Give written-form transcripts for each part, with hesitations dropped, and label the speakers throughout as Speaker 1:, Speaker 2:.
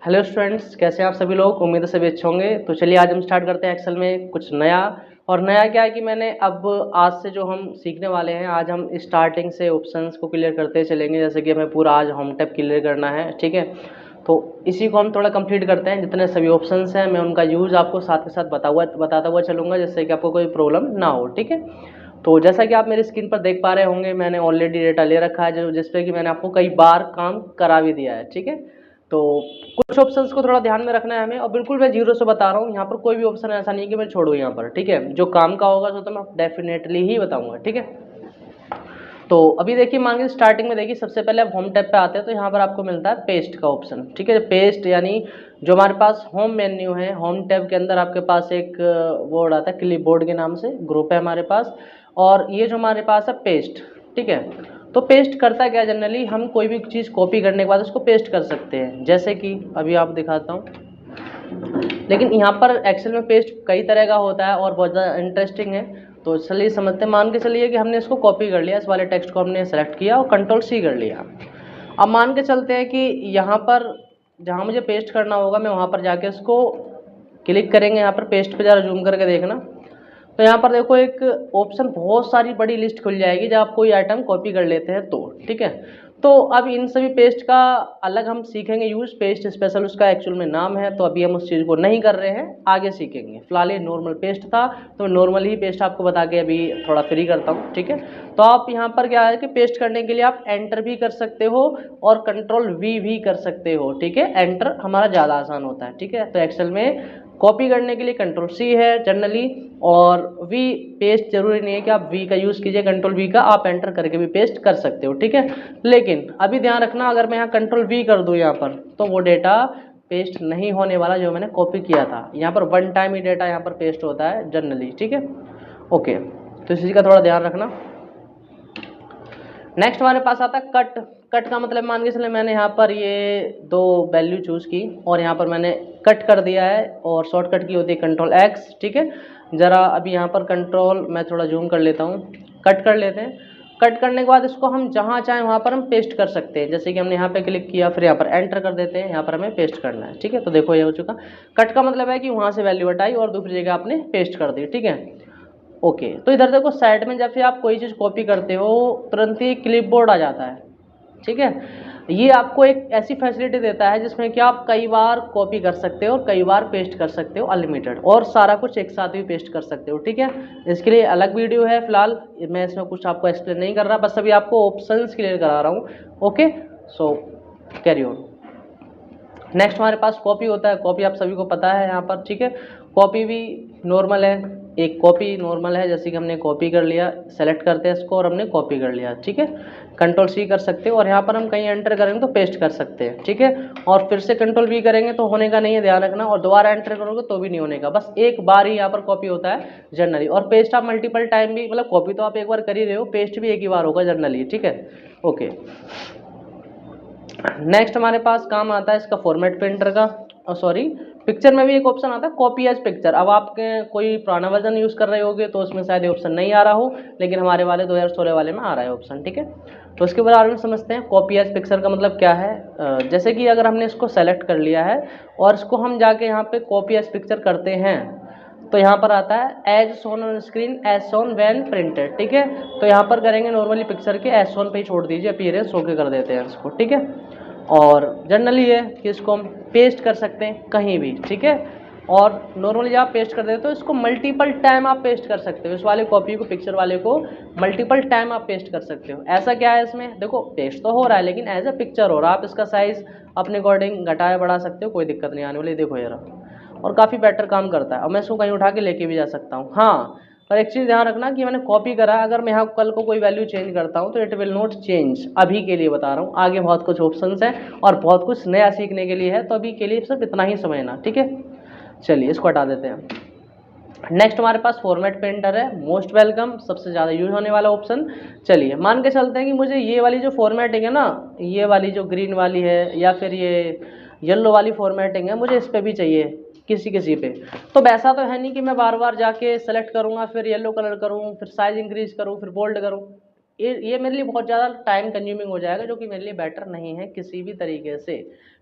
Speaker 1: Hello students, कैसे हैं आप सभी लोग। उम्मीद है सभी अच्छे होंगे। तो चलिए आज हम स्टार्ट करते हैं एक्सेल में कुछ नया। और नया क्या है कि मैंने अब आज से जो हम सीखने वाले हैं, आज हम स्टार्टिंग से ऑप्शंस को क्लियर करते चलेंगे। जैसे कि हमें पूरा आज होम टैब क्लियर करना है, ठीक है। तो इसी को हम थोड़ा कंप्लीट करते हैं। जितने सभी ऑप्शंस हैं मैं उनका यूज़ आपको साथ के साथ बताता हुआ चलूँगा, जिससे कि आपको कोई प्रॉब्लम ना हो, ठीक है। तो जैसा कि आप मेरी स्क्रीन पर देख पा रहे होंगे, मैंने ऑलरेडी डेटा ले रखा है जो जिसपे कि मैंने आपको कई बार काम करा भी दिया है, ठीक है। तो कुछ ऑप्शंस को थोड़ा ध्यान में रखना है हमें, और बिल्कुल मैं जीरो से बता रहा हूँ। यहाँ पर कोई भी ऑप्शन ऐसा नहीं है कि मैं छोड़ूँ यहाँ पर, ठीक है। जो काम का होगा तो मैं डेफिनेटली ही बताऊंगा, ठीक है। तो अभी देखिए, मान के स्टार्टिंग में देखिए, सबसे पहले आप होम टैब पे आते हैं तो यहाँ पर आपको मिलता है पेस्ट का ऑप्शन, ठीक है। पेस्ट यानी जो हमारे पास होम मेन्यू है, होम टैब के अंदर आपके पास एक बोर्ड आता है क्लिपबोर्ड के नाम से, ग्रुप है हमारे पास। और ये जो हमारे पास है पेस्ट, ठीक है। तो पेस्ट करता क्या, जनरली हम कोई भी चीज़ कॉपी करने के बाद उसको पेस्ट कर सकते हैं। जैसे कि अभी आप दिखाता हूँ, लेकिन यहाँ पर एक्सेल में पेस्ट कई तरह का होता है और बहुत ज़्यादा इंटरेस्टिंग है। तो चलिए समझते हैं। मान के चलिए कि हमने इसको कॉपी कर लिया, इस वाले टेक्स्ट को हमने सेलेक्ट किया और कंट्रोल सी कर लिया। अब मान के चलते हैं कि यहाँ पर जहाँ मुझे पेस्ट करना होगा, मैं वहाँ पर जाके इसको क्लिक करेंगे। यहाँ पर पेस्ट पे ज़रा जूम करके देखना, तो यहाँ पर देखो एक ऑप्शन, बहुत सारी बड़ी लिस्ट खुल जाएगी जब आप कोई आइटम कॉपी कर लेते हैं तो, ठीक है। तो अब इन सभी पेस्ट का अलग हम सीखेंगे यूज़, पेस्ट स्पेशल उसका एक्चुअल में नाम है। तो अभी हम उस चीज़ को नहीं कर रहे हैं, आगे सीखेंगे। फिलहाल ये नॉर्मल पेस्ट था, तो मैं नॉर्मल ही पेस्ट आपको बता के अभी थोड़ा फ्री करता हूँ, ठीक है। तो आप यहाँ पर क्या है कि पेस्ट करने के लिए आप एंटर भी कर सकते हो और कंट्रोल वी भी कर सकते हो, ठीक है। एंटर हमारा ज़्यादा आसान होता है, ठीक है। तो एक्सेल में कॉपी करने के लिए कंट्रोल सी है जनरली, और वी पेस्ट जरूरी नहीं है कि आप वी का यूज़ कीजिए, कंट्रोल वी का आप एंटर करके भी पेस्ट कर सकते हो, ठीक है। लेकिन अभी ध्यान रखना, अगर मैं यहाँ कंट्रोल वी कर दूँ यहाँ पर, तो वो डेटा पेस्ट नहीं होने वाला जो मैंने कॉपी किया था। यहाँ पर वन टाइम ही डेटा यहाँ पर पेस्ट होता है जनरली, ठीक है। ओके, तो इसी का थोड़ा ध्यान रखना। नेक्स्ट हमारे पास आता है कट। कट का मतलब मान के चले मैंने यहाँ पर ये दो वैल्यू चूज़ की और यहाँ पर मैंने कट कर दिया है, और शॉर्टकट की होती है कंट्रोल एक्स, ठीक है। ज़रा अभी यहाँ पर कंट्रोल मैं थोड़ा जूम कर लेता हूँ, कट कर लेते हैं। कट करने के बाद इसको हम जहाँ चाहें वहाँ पर हम पेस्ट कर सकते हैं। जैसे कि हमने यहाँ पे क्लिक किया, फिर यहाँ पर एंटर कर देते हैं, यहाँ पर हमें पेस्ट करना है, ठीक है। तो देखो ये हो चुका। कट का मतलब है कि वहाँ से वैल्यू हटाई और दूसरी जगह आपने पेस्ट कर दी, ठीक है। ओके, तो इधर देखो साइड में जब भी आप कोई चीज़ कॉपी करते हो तुरंत ही क्लिपबोर्ड आ जाता है, ठीक है। ये आपको एक ऐसी फैसिलिटी देता है जिसमें कि आप कई बार कॉपी कर सकते हो और कई बार पेस्ट कर सकते हो अनलिमिटेड, और सारा कुछ एक साथ भी पेस्ट कर सकते हो, ठीक है। इसके लिए अलग वीडियो है, फिलहाल मैं इसमें कुछ आपको एक्सप्लेन नहीं कर रहा, बस अभी आपको ऑप्शंस क्लियर करा रहा हूँ। Okay, so carry on. Next हमारे पास कॉपी होता है। कॉपी आप सभी को पता है यहाँ पर, ठीक है। कॉपी भी नॉर्मल है, एक कॉपी नॉर्मल है, जैसे कि हमने कॉपी कर लिया, सेलेक्ट करते हैं इसको और हमने कॉपी कर लिया, ठीक है। कंट्रोल सी कर सकते हो, और यहाँ पर हम कहीं एंटर करेंगे तो पेस्ट कर सकते हैं, ठीक है। और फिर से कंट्रोल वी करेंगे तो होने का नहीं है, ध्यान रखना, और दोबारा एंटर करोगे तो भी नहीं होने का, बस एक बार ही यहाँ पर कॉपी होता है जनरली। और पेस्ट आप मल्टीपल टाइम भी, मतलब कॉपी तो आप एक बार कर ही रहे हो, पेस्ट भी एक ही बार होगा जनरली, ठीक है। ओके, नेक्स्ट हमारे पास काम आता है इसका फॉर्मेट प्रिंटर का, सॉरी पिक्चर में भी एक ऑप्शन आता है कॉपी एज पिक्चर। अब आपके कोई पुराना वर्जन यूज़ कर रहे होगे तो उसमें शायद ये ऑप्शन नहीं आ रहा हो, लेकिन हमारे वाले 2016 वाले में आ रहा है ऑप्शन, ठीक है। तो इसके बारे में समझते हैं। कॉपी एज पिक्चर का मतलब क्या है। जैसे कि अगर हमने इसको सेलेक्ट कर लिया है और इसको हम जाके यहाँ पे कॉपी एज पिक्चर करते हैं, तो यहाँ पर आता है as shown on screen as shown when printed, ठीक है। तो यहाँ पर करेंगे नॉर्मली पिक्चर के एज शोन पे ही छोड़ दीजिए, अपीयरेंस ओके कर देते हैं इसको, ठीक है। और जनरली है कि इसको हम पेस्ट कर सकते हैं कहीं भी, ठीक है। और नॉर्मली जब आप पेस्ट कर देते हो तो इसको मल्टीपल टाइम आप पेस्ट कर सकते हो, इस वाले कॉपी को, पिक्चर वाले को मल्टीपल टाइम आप पेस्ट कर सकते हो। ऐसा क्या है इसमें, देखो पेस्ट तो हो रहा है लेकिन एज ए पिक्चर हो रहा है। आप इसका साइज़ अपने अकॉर्डिंग घटाया बढ़ा सकते हो, कोई दिक्कत नहीं आने वाली। देखो यार, और काफ़ी बेटर काम करता है, और मैं इसको कहीं उठा के लेके भी जा सकता हूँ। हाँ, पर एक चीज़ ध्यान रखना कि मैंने कॉपी करा, अगर मैं यहाँ कल को कोई वैल्यू चेंज करता हूँ तो इट विल नॉट चेंज। अभी के लिए बता रहा हूँ, आगे बहुत कुछ ऑप्शंस हैं और बहुत कुछ नया सीखने के लिए है, तो अभी के लिए सिर्फ इतना ही समझना, ठीक है। चलिए इसको हटा देते हैं। नेक्स्ट हमारे पास फॉर्मेट प्रिंटर है, मोस्ट वेलकम, सबसे ज़्यादा यूज होने वाला ऑप्शन। चलिए मान के चलते हैं कि मुझे ये वाली जो फॉर्मेटिंग है ना, ये वाली जो ग्रीन वाली है या फिर ये येलो वाली फॉर्मेटिंग है, मुझे इस पर भी चाहिए किसी किसी पे। तो वैसा तो है नहीं कि मैं बार बार जाके सेलेक्ट करूँगा, फिर येलो कलर करूँ, फिर साइज इंक्रीज करूँ, फिर बोल्ड करूँ। ये मेरे लिए बहुत ज़्यादा टाइम कंज्यूमिंग हो जाएगा, जो कि मेरे लिए बेटर नहीं है किसी भी तरीके से,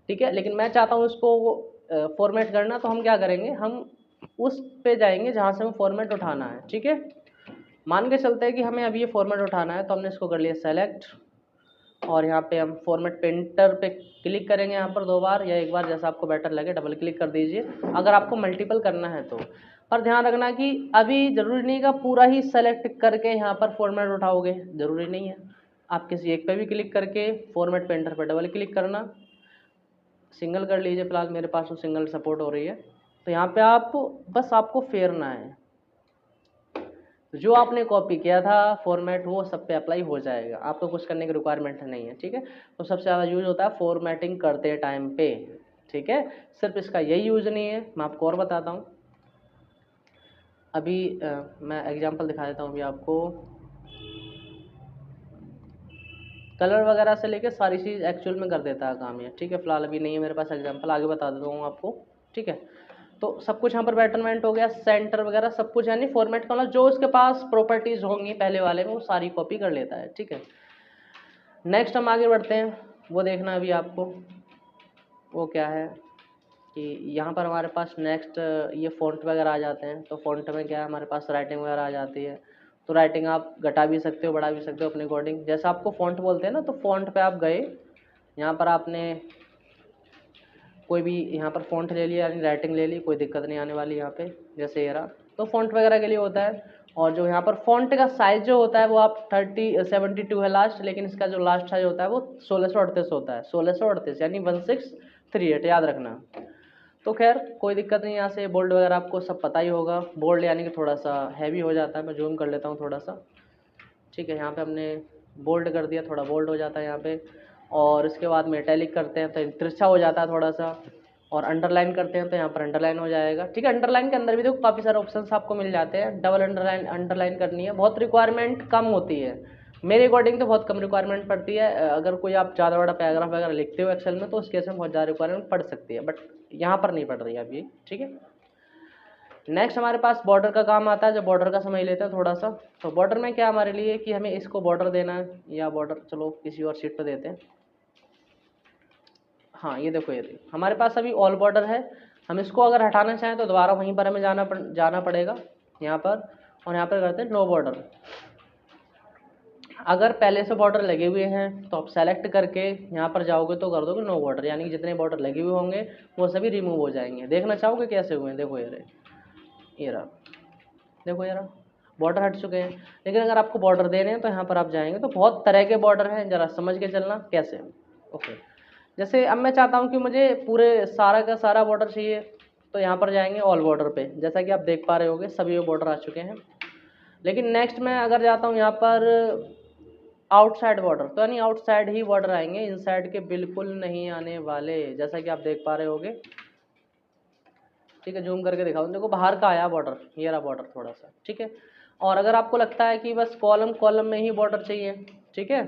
Speaker 1: ठीक है। लेकिन मैं चाहता हूँ इसको फॉर्मेट करना, तो हम क्या करेंगे, हम उस पे जाएंगे जहाँ से हमें फॉर्मेट उठाना है, ठीक है। मान के चलते हैं कि हमें अभी ये फॉर्मेट उठाना है, तो हमने इसको कर लिया सेलेक्ट, और यहाँ पे हम फॉर्मेट पेंटर पे क्लिक करेंगे यहाँ पर 2 बार या 1 बार, जैसा आपको बेटर लगे, डबल क्लिक कर दीजिए अगर आपको मल्टीपल करना है तो। पर ध्यान रखना कि अभी ज़रूरी नहीं का पूरा ही सेलेक्ट करके यहाँ पर फॉर्मेट उठाओगे, ज़रूरी नहीं है। आप किसी एक पे भी क्लिक करके फॉर्मेट पेंटर पर डबल क्लिक करना, सिंगल कर लीजिए, फिलहाल मेरे पास तो सिंगल सपोर्ट हो रही है। तो यहाँ पे आप बस आपको फेरना है, जो आपने कॉपी किया था फॉर्मेट वो सब पे अप्लाई हो जाएगा, आपको कुछ करने की रिक्वायरमेंट नहीं है, ठीक है। तो सबसे ज़्यादा यूज़ होता है फॉर्मेटिंग करते टाइम पे, ठीक है। सिर्फ इसका यही यूज़ नहीं है, मैं आपको और बताता हूँ। अभी मैं एग्जांपल दिखा देता हूँ अभी आपको। कलर वगैरह से लेके सारी चीज़ एक्चुअल में कर देता है काम ये, ठीक है। फिलहाल अभी नहीं है मेरे पास एग्जांपल, आगे बता देता हूँ आपको, ठीक है। तो सब कुछ यहाँ पर बेटरमेंट हो गया, सेंटर वगैरह सब कुछ, यानी फॉर्मेट का मतलब जो उसके पास प्रॉपर्टीज़ होंगी पहले वाले में वो सारी कॉपी कर लेता है, ठीक है। नेक्स्ट हम आगे बढ़ते हैं, वो देखना अभी आपको, वो क्या है कि यहाँ पर हमारे पास नेक्स्ट ये फ़ॉन्ट वगैरह आ जाते हैं। तो फ़ॉन्ट में क्या है, हमारे पास राइटिंग वगैरह आ जाती है। तो राइटिंग आप घटा भी सकते हो, बढ़ा भी सकते हो अपने अकॉर्डिंग, जैसा आपको फ़ॉन्ट बोलते हैं ना। तो फ़ॉन्ट पे आप गए, यहाँ पर आपने कोई भी यहाँ पर फ़ॉन्ट ले लिया, यानी राइटिंग ले ली, कोई दिक्कत नहीं आने वाली यहाँ पे, जैसे ये रहा। तो फ़ॉन्ट वगैरह के लिए होता है। और जो यहाँ पर फ़ॉन्ट का साइज़ जो होता है वो आप 72 है लास्ट, लेकिन इसका जो लास्ट साइज होता है वो 1638 होता है, 1638 यानी 1638, याद रखना। तो खैर कोई दिक्कत नहीं, यहाँ से बोल्ड वगैरह आपको सब पता ही होगा। बोल्ड यानी कि थोड़ा सा हैवी हो जाता है, मैं जूम कर लेता हूँ थोड़ा सा, ठीक है। यहाँ पे हमने बोल्ड कर दिया, थोड़ा बोल्ड हो जाता है यहाँ पे। और इसके बाद में इटैलिक करते हैं तो तिरछा हो जाता है थोड़ा सा। और अंडरलाइन करते हैं तो यहाँ पर अंडरलाइन हो जाएगा, ठीक है। अंडरलाइन के अंदर भी देखो काफ़ी सारे ऑप्शंस आपको मिल जाते हैं। डबल अंडरलाइन अंडरलाइन करनी है, बहुत रिक्वायरमेंट कम होती है, मेरे अकॉर्डिंग तो बहुत कम रिक्वायरमेंट पड़ती है। अगर कोई आप ज़्यादा बड़ा पैराग्राफ वगैरह लिखते हो एक्सेल में तो उस केस में बहुत ज़्यादा रिक्वायरमेंट पड़ सकती है, बट यहाँ पर नहीं पड़ रही है अभी, ठीक है। नेक्स्ट हमारे पास बॉर्डर का काम आता है, जब बॉर्डर का समझ लेते हैं थोड़ा सा। तो बॉर्डर में क्या हमारे लिए कि हमें इसको बॉर्डर देना है, या बॉर्डर चलो किसी और शीट पर देते हैं। हाँ ये देखो, ये देखो हमारे पास अभी ऑल बॉर्डर है। हम इसको अगर हटाना चाहें तो दोबारा वहीं पर हमें जाना पड़ेगा यहाँ पर, और यहाँ पर करते हैं नो बॉर्डर। अगर पहले से बॉर्डर लगे हुए हैं तो आप सेलेक्ट करके यहाँ पर जाओगे तो कर दोगे नो बॉर्डर, यानी कि जितने बॉर्डर लगे हुए होंगे वो सभी रिमूव हो जाएंगे। देखना चाहोगे कैसे हुए हैं, देखो ये रहे, ये रहा, देखो ये रहा, बॉर्डर हट चुके हैं। लेकिन अगर आपको बॉर्डर देने हैं तो यहाँ पर आप जाएंगे तो बहुत तरह के बॉर्डर हैं, जरा समझ के चलना कैसे। ओके, जैसे अब मैं चाहता हूँ कि मुझे पूरे सारा का सारा बॉर्डर चाहिए, तो यहाँ पर जाएंगे ऑल बॉर्डर पे, जैसा कि आप देख पा रहे होगे सभी बॉर्डर आ चुके हैं। लेकिन नेक्स्ट मैं अगर जाता हूँ यहाँ पर आउटसाइड बॉर्डर, तो यानी आउटसाइड ही बॉर्डर आएंगे, इनसाइड के बिल्कुल नहीं आने वाले, जैसा कि आप देख पा रहे होगे, ठीक है। जूम करके दिखाऊँ, देखो बाहर का आया बॉर्डर, ये रहा बॉर्डर थोड़ा सा, ठीक है। और अगर आपको लगता है कि बस कॉलम कॉलम में ही बॉर्डर चाहिए, ठीक है,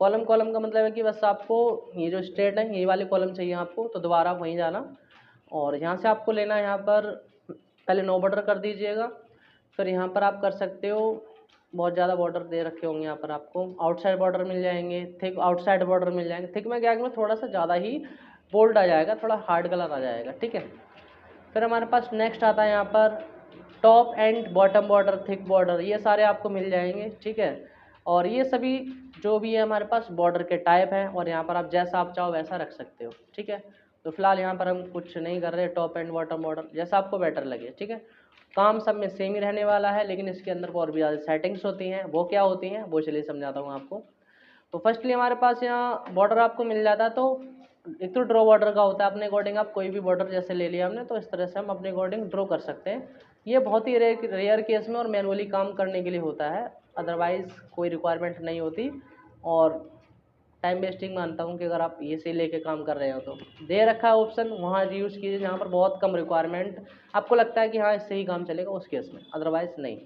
Speaker 1: कॉलम कॉलम का मतलब है कि बस आपको ये जो स्ट्रेट है यही वाले कॉलम चाहिए आपको, तो दोबारा आप वहीं जाना और यहाँ से आपको लेना है, यहाँ पर पहले नो बॉर्डर कर दीजिएगा। फिर यहाँ पर आप कर सकते हो, बहुत ज़्यादा बॉर्डर दे रखे होंगे यहाँ पर आपको, आउटसाइड बॉर्डर मिल जाएंगे, थिक आउटसाइड बॉर्डर मिल जाएंगे। थिक में क्या है, थोड़ा सा ज़्यादा ही बोल्ड आ जाएगा, थोड़ा हार्ड कलर आ जाएगा, ठीक है। फिर हमारे पास नेक्स्ट आता है यहाँ पर top and bottom border, thick border, ये सारे आपको मिल जाएंगे, ठीक है। और ये सभी जो भी है हमारे पास बॉर्डर के टाइप हैं, और यहाँ पर आप जैसा आप चाहो वैसा रख सकते हो, ठीक है। तो फिलहाल यहाँ पर हम कुछ नहीं कर रहे, टॉप एंड बॉटम बॉर्डर जैसा आपको बेटर लगे, ठीक है। काम सब में सेम ही रहने वाला है, लेकिन इसके अंदर और भी ज़्यादा सेटिंग्स होती हैं, वो क्या होती हैं वो चलिए समझाता हूँ आपको। तो फर्स्टली हमारे पास यहाँ बॉर्डर आपको मिल जाता है, तो एक तो ड्रॉ बॉर्डर का होता है, अपने अकॉर्डिंग आप कोई भी बॉर्डर जैसे ले लिया हमने तो इस तरह से हम अपने अकॉर्डिंग ड्रॉ कर सकते हैं। ये बहुत ही रेयर केस में और मैनुअली काम करने के लिए होता है, अदरवाइज़ कोई रिक्वायरमेंट नहीं होती। और टाइम वेस्टिंग मानता हूँ कि अगर आप ये से लेके काम कर रहे हो तो दे रखा है ऑप्शन, वहाँ यूज़ कीजिए जहाँ पर बहुत कम रिक्वायरमेंट आपको लगता है कि हाँ इससे ही काम चलेगा, उस केस में, अदरवाइज़ नहीं।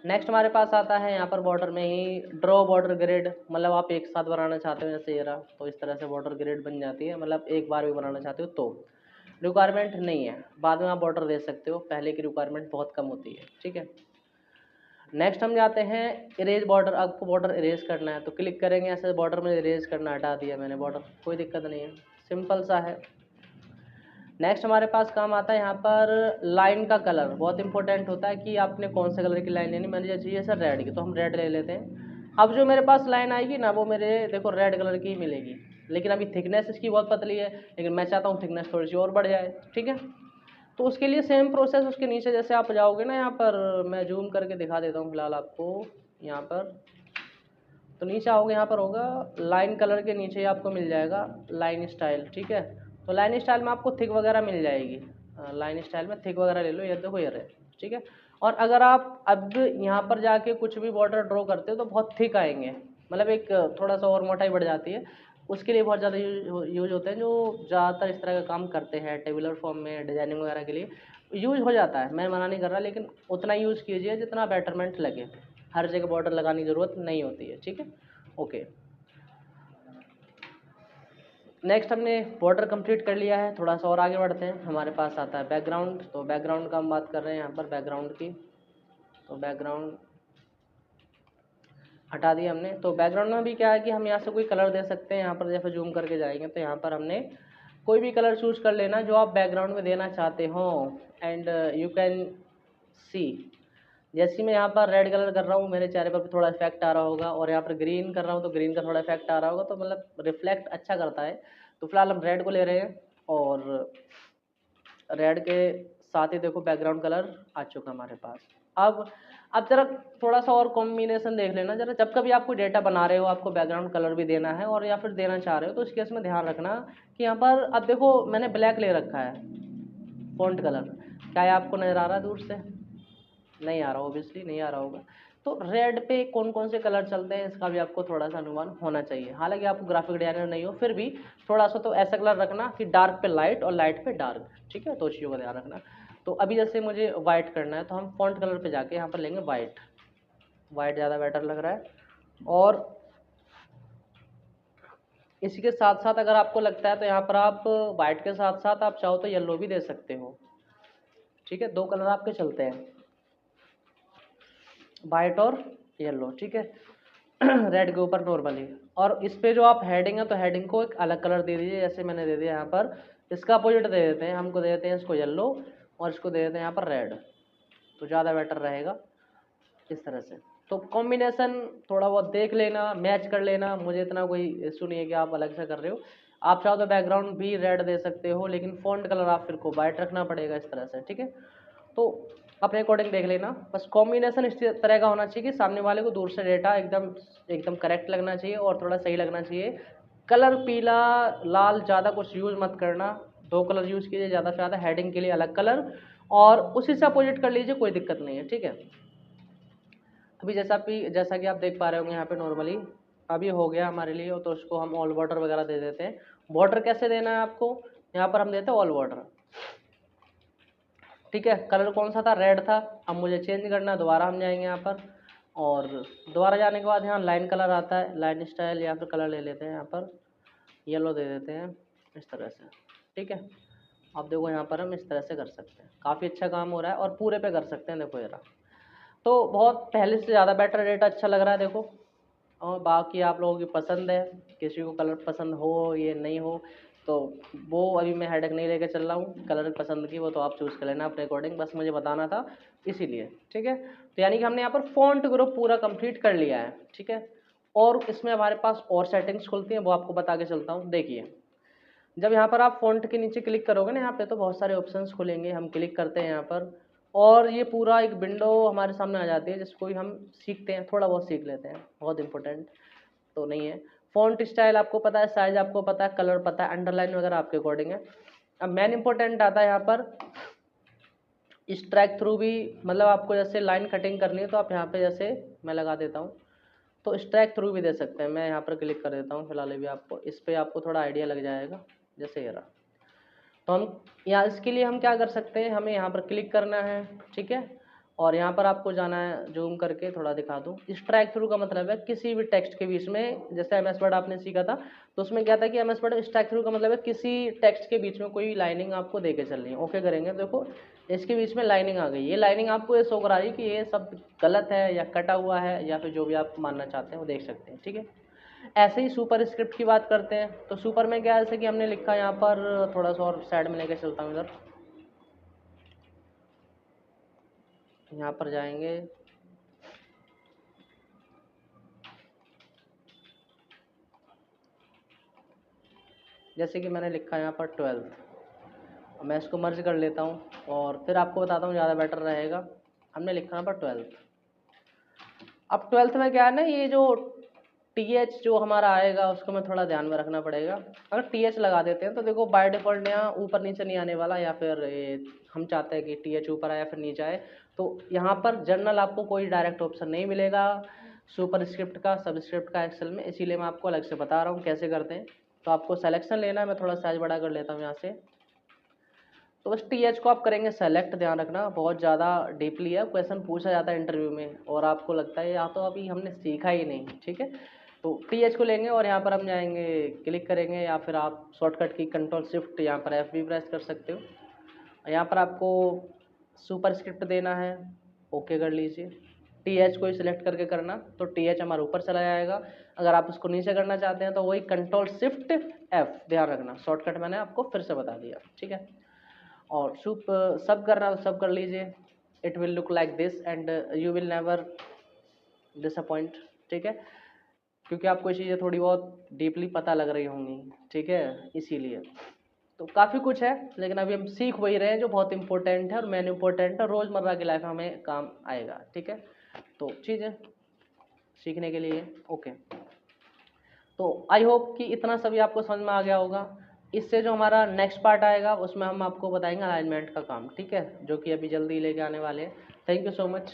Speaker 1: नेक्स्ट हमारे पास आता है यहाँ पर बॉर्डर में ही ड्रॉ बॉर्डर ग्रिड, मतलब आप एक साथ बनाना चाहते हो जैसे ये रहा, तो इस तरह से बॉर्डर ग्रिड बन जाती है, मतलब एक बार भी बनाना चाहते हो तो रिक्वायरमेंट नहीं है, बाद में आप बॉर्डर दे सकते हो, पहले की रिक्वायरमेंट बहुत कम होती है, ठीक है। नेक्स्ट हम जाते हैं इरेज बॉर्डर। आपको बॉर्डर इरेज करना है तो क्लिक करेंगे, ऐसे बॉर्डर में इरेज करना, हटा दिया मैंने बॉर्डर, कोई दिक्कत नहीं है, सिंपल सा है। नेक्स्ट हमारे पास काम आता है यहाँ पर लाइन का कलर, बहुत इंपॉर्टेंट होता है कि आपने कौन से कलर की लाइन लेनी। मैंने चाहिए सर रेड की, तो हम रेड ले लेते हैं। अब जो मेरे पास लाइन आएगी ना वो मेरे देखो रेड कलर की मिलेगी, लेकिन अभी थिकनेस इसकी बहुत पतली है, लेकिन मैं चाहता हूँ थिकनेस थोड़ी सी और बढ़ जाए, ठीक है। तो उसके लिए सेम प्रोसेस, उसके नीचे जैसे आप जाओगे ना, यहाँ पर मैं जूम करके दिखा देता हूँ फिलहाल आपको, यहाँ पर तो नीचे आओगे, यहाँ पर होगा लाइन कलर के नीचे ही आपको मिल जाएगा लाइन स्टाइल, ठीक है। तो लाइन स्टाइल में आपको थिक वगैरह मिल जाएगी, लाइन स्टाइल में थिक वगैरह ले लो, ये देखो ये रहे, ठीक है। और अगर आप अब यहाँ पर जाके कुछ भी बॉर्डर ड्रॉ करते हो तो बहुत थिक आएंगे, मतलब एक थोड़ा सा और मोटाई बढ़ जाती है, उसके लिए बहुत ज़्यादा यूज होते हैं, जो ज़्यादातर इस तरह का काम करते हैं टेबुलर फॉर्म में डिजाइनिंग वगैरह के लिए यूज हो जाता है। मैं मना नहीं कर रहा, लेकिन उतना यूज़ कीजिए जितना बेटरमेंट लगे, हर जगह बॉर्डर लगाने की ज़रूरत नहीं होती है, ठीक है। ओके, नेक्स्ट हमने बॉर्डर कंप्लीट कर लिया है, थोड़ा सा और आगे बढ़ते हैं। हमारे पास आता है बैकग्राउंड, तो बैकग्राउंड का हम बात कर रहे हैं यहाँ पर बैकग्राउंड की, तो बैकग्राउंड हटा दिया हमने। तो बैकग्राउंड में भी क्या है कि हम यहाँ से कोई कलर दे सकते हैं, यहाँ पर जैसे जूम करके जाएंगे तो यहाँ पर हमने कोई भी कलर चूज कर लेना जो आप बैकग्राउंड में देना चाहते हो, एंड यू कैन सी, जैसे मैं यहाँ पर रेड कलर कर रहा हूँ, मेरे चेहरे पर भी थोड़ा इफेक्ट आ रहा होगा, और यहाँ पर ग्रीन कर रहा हूँ तो ग्रीन का थोड़ा इफेक्ट आ रहा होगा, तो मतलब रिफ्लेक्ट अच्छा करता है। तो फिलहाल हम रेड को ले रहे हैं, और रेड के साथ ही देखो बैकग्राउंड कलर आ चुका हमारे पास। अब जरा थोड़ा सा और कॉम्बिनेशन देख लेना जरा, जब कभी आप कोई डेटा बना रहे हो, आपको बैकग्राउंड कलर भी देना है और या फिर देना चाह रहे हो, तो इस केस में ध्यान रखना कि यहाँ पर अब देखो मैंने ब्लैक ले रखा है फॉन्ट कलर, क्या है आपको नज़र आ रहा है दूर से? नहीं आ रहा, ऑब्वियसली नहीं आ रहा होगा। तो रेड पे कौन कौन से कलर चलते हैं इसका भी आपको थोड़ा सा अनुमान होना चाहिए, हालांकि आप ग्राफिक डिजाइनर नहीं हो, फिर भी थोड़ा सा तो ऐसा कलर रखना कि डार्क पे लाइट और लाइट पे डार्क, ठीक है, तो चीज़ों का ध्यान रखना। तो अभी जैसे मुझे वाइट करना है तो हम फॉन्ट कलर पे जाके यहाँ पर लेंगे वाइट, वाइट ज़्यादा बेटर लग रहा है। और इसी के साथ साथ अगर आपको लगता है तो यहाँ पर आप वाइट के साथ साथ आप चाहो तो येलो भी दे सकते हो, ठीक है, दो कलर आपके चलते हैं, वाइट और येलो, ठीक है। रेड के ऊपर नॉर्मली, और इस पे जो आप हेडिंग है तो हेडिंग को एक अलग कलर दे दीजिए, जैसे मैंने दे दिया यहाँ पर, इसका अपोजिट दे देते हैं, हमको दे देते हैं इसको येलो, और इसको दे देते हैं यहाँ पर रेड, तो ज़्यादा बेटर रहेगा इस तरह से। तो कॉम्बिनेशन थोड़ा बहुत देख लेना, मैच कर लेना, मुझे इतना कोई इशू नहीं है कि आप अलग से कर रहे हो। आप चाहो तो बैकग्राउंड भी रेड दे सकते हो, लेकिन फॉन्ट कलर आप फिर को वाइट रखना पड़ेगा इस तरह से, ठीक है। तो अपने अकॉर्डिंग देख लेना, बस कॉम्बिनेशन इस तरह का होना चाहिए कि सामने वाले को दूर से डेटा एकदम एकदम करेक्ट लगना चाहिए और थोड़ा सही लगना चाहिए। कलर पीला लाल ज़्यादा कुछ यूज़ मत करना, दो कलर यूज़ कीजिए ज़्यादा से ज़्यादा, हेडिंग के लिए अलग कलर, और उसी से अपोजिट कर लीजिए, कोई दिक्कत नहीं है, ठीक है। अभी जैसा कि आप देख पा रहे होंगे यहाँ पे नॉर्मली अभी हो गया हमारे लिए, तो उसको हम ऑल बॉर्डर वगैरह दे देते हैं। बॉर्डर कैसे देना है आपको, यहाँ पर हम देते हैं ऑल बॉर्डर, ठीक है। कलर कौन सा था, रेड था, अब मुझे चेंज करना है, दोबारा हम जाएंगे यहाँ पर, और दोबारा जाने के बाद यहाँ लाइन कलर आता है, लाइन स्टाइल, या फिर कलर ले लेते हैं यहाँ पर येलो दे देते हैं इस तरह से, ठीक है। अब देखो यहाँ पर हम इस तरह से कर सकते हैं, काफ़ी अच्छा काम हो रहा है, और पूरे पे कर सकते हैं, देखो यार, तो बहुत पहले से ज़्यादा बेटर डेटा अच्छा लग रहा है देखो। और बाकी आप लोगों की पसंद है, किसी को कलर पसंद हो ये नहीं हो, तो वो अभी मैं हेडेक नहीं लेके चल रहा हूँ, कलर पसंद की वो तो आप चूज़ कर लेना अपने अकॉर्डिंग, बस मुझे बताना था इसीलिए, ठीक है। तो यानी कि हमने यहाँ पर फ़ॉन्ट ग्रुप पूरा कंप्लीट कर लिया है, ठीक है। और इसमें हमारे पास और सेटिंग्स खुलती हैं, वो आपको बता के चलता हूँ। देखिए, जब यहाँ पर आप फ़ॉन्ट के नीचे क्लिक करोगे ना, यहाँ पे तो बहुत सारे ऑप्शंस खुलेंगे, हम क्लिक करते हैं यहाँ पर, और ये पूरा एक विंडो हमारे सामने आ जाती है, जिसको हम सीखते हैं, थोड़ा बहुत सीख लेते हैं, बहुत इंपॉर्टेंट तो नहीं है। फ़ॉन्ट स्टाइल आपको पता है, साइज आपको पता है, कलर पता है, अंडरलाइन वगैरह आपके अकॉर्डिंग है। अब मेन इंपॉर्टेंट आता है यहाँ पर स्ट्राइक थ्रू भी, मतलब आपको जैसे लाइन कटिंग करनी है तो आप यहाँ पे जैसे मैं लगा देता हूँ, तो स्ट्राइक थ्रू भी दे सकते हैं। मैं यहाँ पर क्लिक कर देता हूँ फिलहाल, भी आपको इस पर आपको थोड़ा आइडिया लग जाएगा, जैसे ये रहा। तो हम यहाँ इसके लिए हम क्या कर सकते हैं, हमें यहाँ पर क्लिक करना है, ठीक है, और यहाँ पर आपको जाना है, जूम करके थोड़ा दिखा दूँ। स्ट्राइक थ्रू का मतलब है किसी भी टेक्स्ट के बीच में, जैसे एमएस वर्ड आपने सीखा था तो उसमें क्या था कि एमएस वर्ड स्ट्राइक थ्रू का मतलब है किसी टेक्स्ट के बीच में कोई लाइनिंग आपको दे के चलनी है। ओके करेंगे, देखो इसके बीच में लाइनिंग आ गई, ये लाइनिंग आपको ये शो करा रही है कि ये सब गलत है या कटा हुआ है या फिर जो भी आप मानना चाहते हैं वो देख सकते हैं, ठीक है। ऐसे ही सुपर स्क्रिप्ट की बात करते हैं, तो सुपर में क्या है, जैसे कि हमने लिखा यहाँ पर, थोड़ा सा और साइड में लेके चलता हूँ इधर, यहाँ पर जाएंगे, जैसे कि मैंने लिखा यहाँ पर 12th, मैं इसको मर्ज कर लेता हूँ और फिर आपको बताता हूँ, ज़्यादा बेटर रहेगा। हमने लिखा यहाँ पर 12th। अब 12th में क्या है ना, ये जो TH जो हमारा आएगा उसको मैं थोड़ा ध्यान में रखना पड़ेगा। अगर TH लगा देते हैं तो देखो बाय डिफॉल्ट यहाँ ऊपर नीचे नहीं आने वाला, या फिर हम चाहते हैं कि TH ऊपर आए या फिर नीचे आए, तो यहाँ पर जर्नल आपको कोई डायरेक्ट ऑप्शन नहीं मिलेगा सुपर स्क्रिप्ट का, सब स्क्रिप्ट का एक्सेल में, इसीलिए मैं आपको अलग से बता रहा हूँ कैसे करते हैं। तो आपको सेलेक्शन लेना है, मैं थोड़ा साइज बड़ा कर लेता हूँ यहाँ से। तो बस TH को आप करेंगे सेलेक्ट, ध्यान रखना बहुत ज़्यादा डीपली है, क्वेश्चन पूछा जाता है इंटरव्यू में और आपको लगता है या तो अभी हमने सीखा ही नहीं, ठीक है। तो TH को लेंगे और यहाँ पर हम जाएंगे, क्लिक करेंगे, या फिर आप शॉर्टकट की कंट्रोल शिफ्ट यहाँ पर F भी प्रेस कर सकते हो। यहाँ पर आपको सुपर स्क्रिप्ट देना है, ओके कर लीजिए। TH को ही सिलेक्ट करके करना, तो TH हमारे ऊपर चला जाएगा। अगर आप उसको नीचे करना चाहते हैं तो वही कंट्रोल शिफ्ट F, ध्यान रखना शॉर्टकट मैंने आपको फिर से बता दिया, ठीक है। और सब करना, सब कर लीजिए। It will look like this and you will never disappoint, ठीक है, क्योंकि आपको ये चीज़ें थोड़ी बहुत डीपली पता लग रही होंगी, ठीक है, इसीलिए। तो काफ़ी कुछ है, लेकिन अभी हम सीख वही रहे हैं जो बहुत इंपॉर्टेंट है और मेन इंपॉर्टेंट है, रोज़मर्रा की लाइफ में हमें काम आएगा, ठीक है। तो चीज़ें सीखने के लिए ओके। तो आई होप कि इतना सभी आपको समझ में आ गया होगा। इससे जो हमारा नेक्स्ट पार्ट आएगा उसमें हम आपको बताएंगे अलाइनमेंट का काम, ठीक है, जो कि अभी जल्दी लेके आने वाले हैं। Thank you so much.